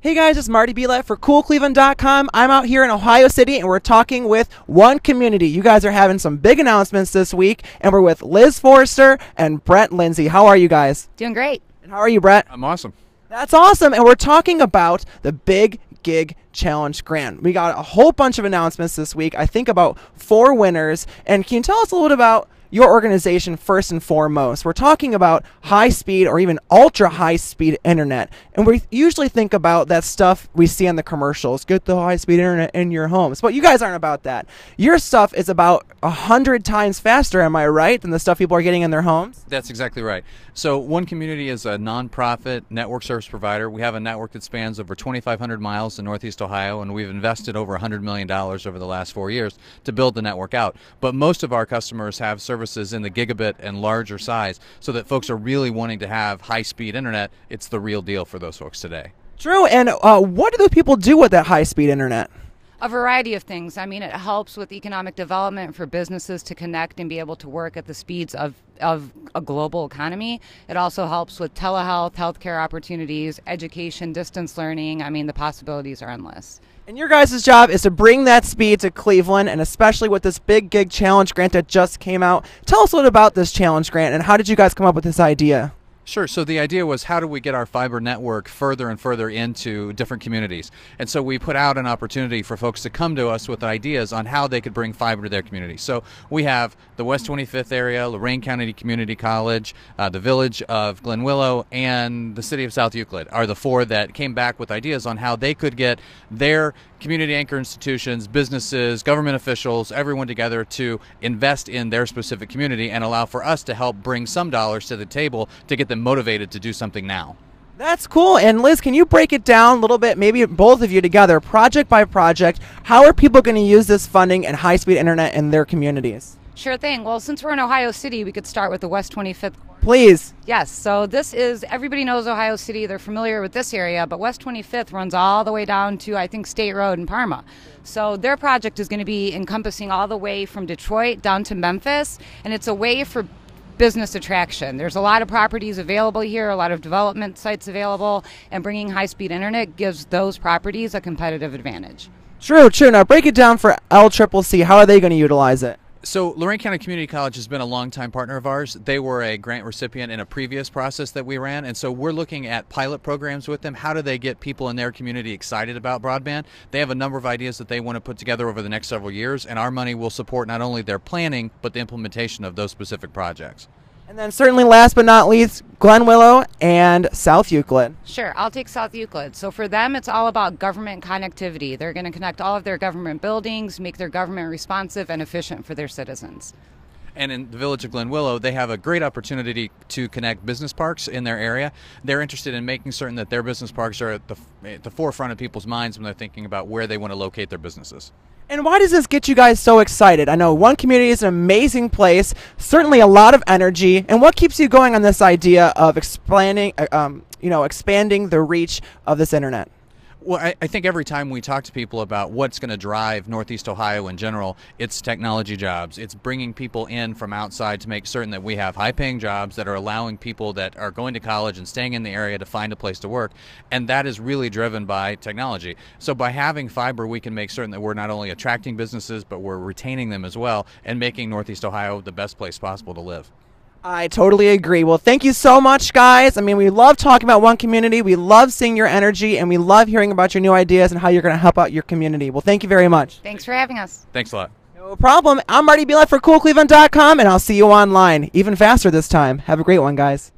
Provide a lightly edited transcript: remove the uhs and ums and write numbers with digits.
Hey guys, it's Marty Belette for CoolCleveland.com. I'm out here in Ohio City and we're talking with One Community. You guys are having some big announcements this week and we're with Liz Forrester and Brett Lindsay. How are you guys? Doing great. And how are you, Brett? I'm awesome. That's awesome. And we're talking about the Big Gig Challenge grant. We got a whole bunch of announcements this week. I think about 4 winners. And can you tell us a little bit about your organization first and foremost? We're talking about high-speed or even ultra-high-speed internet. And we usually think about that stuff we see on the commercials. Get the high-speed internet in your homes. But you guys aren't about that. Your stuff is about 100 times faster, am I right, than the stuff people are getting in their homes? That's exactly right. So One Community is a nonprofit network service provider. We have a network that spans over 2,500 miles in Northeast Ohio, and we've invested over $100 million over the last 4 years to build the network out. But most of our customers have services in the gigabit and larger size, so that folks are really wanting to have high-speed internet. It's the real deal for those folks today. True. And what do those people do with that high-speed internet? A variety of things. I mean, it helps with economic development for businesses to connect and be able to work at the speeds of a global economy. It also helps with telehealth, healthcare opportunities, education, distance learning. I mean, the possibilities are endless. And your guys' job is to bring that speed to Cleveland, and especially with this Big Gig Challenge grant that just came out. Tell us a little about this challenge grant, and how did you guys come up with this idea? Sure. So the idea was, how do we get our fiber network further and further into different communities? And so we put out an opportunity for folks to come to us with ideas on how they could bring fiber to their community. So we have the West 25th area, Lorain County Community College, the village of Glen Willow, and the city of South Euclid are the 4 that came back with ideas on how they could get their community anchor institutions, businesses, government officials, everyone together to invest in their specific community and allow for us to help bring some dollars to the table to get them motivated to do something now. That's cool. And Liz, can you break it down a little bit, maybe both of you together, project by project? How are people going to use this funding and high-speed internet in their communities? Sure thing. Well, since we're in Ohio City, we could start with the West 25th. Please. Yes, so this is, everybody knows Ohio City, they're familiar with this area, but West 25th runs all the way down to, I think, State Road in Parma. So their project is going to be encompassing all the way from Detroit down to Memphis, and it's a way for business attraction. There's a lot of properties available here, a lot of development sites available, and bringing high-speed internet gives those properties a competitive advantage. True. Now break it down for LCCC. How are they going to utilize it? So Lorain County Community College has been a longtime partner of ours. They were a grant recipient in a previous process that we ran, and so we're looking at pilot programs with them. How do they get people in their community excited about broadband? They have a number of ideas that they want to put together over the next several years, and our money will support not only their planning, but the implementation of those specific projects. And then certainly last but not least, Glen Willow and South Euclid. Sure, I'll take South Euclid. So for them, it's all about government connectivity. They're going to connect all of their government buildings, make their government responsive and efficient for their citizens. And in the village of Glen Willow, they have a great opportunity to connect business parks in their area. They're interested in making certain that their business parks are at the forefront of people's minds when they're thinking about where they want to locate their businesses. And why does this get you guys so excited? I know One Community is an amazing place, certainly a lot of energy. And what keeps you going on this idea of expanding the reach of this internet? Well, I think every time we talk to people about what's going to drive Northeast Ohio in general, it's technology jobs. It's bringing people in from outside to make certain that we have high-paying jobs that are allowing people that are going to college and staying in the area to find a place to work, and that is really driven by technology. So by having fiber, we can make certain that we're not only attracting businesses, but we're retaining them as well and making Northeast Ohio the best place possible to live. I totally agree. Well, thank you so much, guys. I mean, we love talking about One Community. We love seeing your energy, and we love hearing about your new ideas and how you're going to help out your community. Well, thank you very much. Thanks for having us. Thanks a lot. No problem. I'm Marty Belette for CoolCleveland.com, and I'll see you online, even faster this time. Have a great one, guys.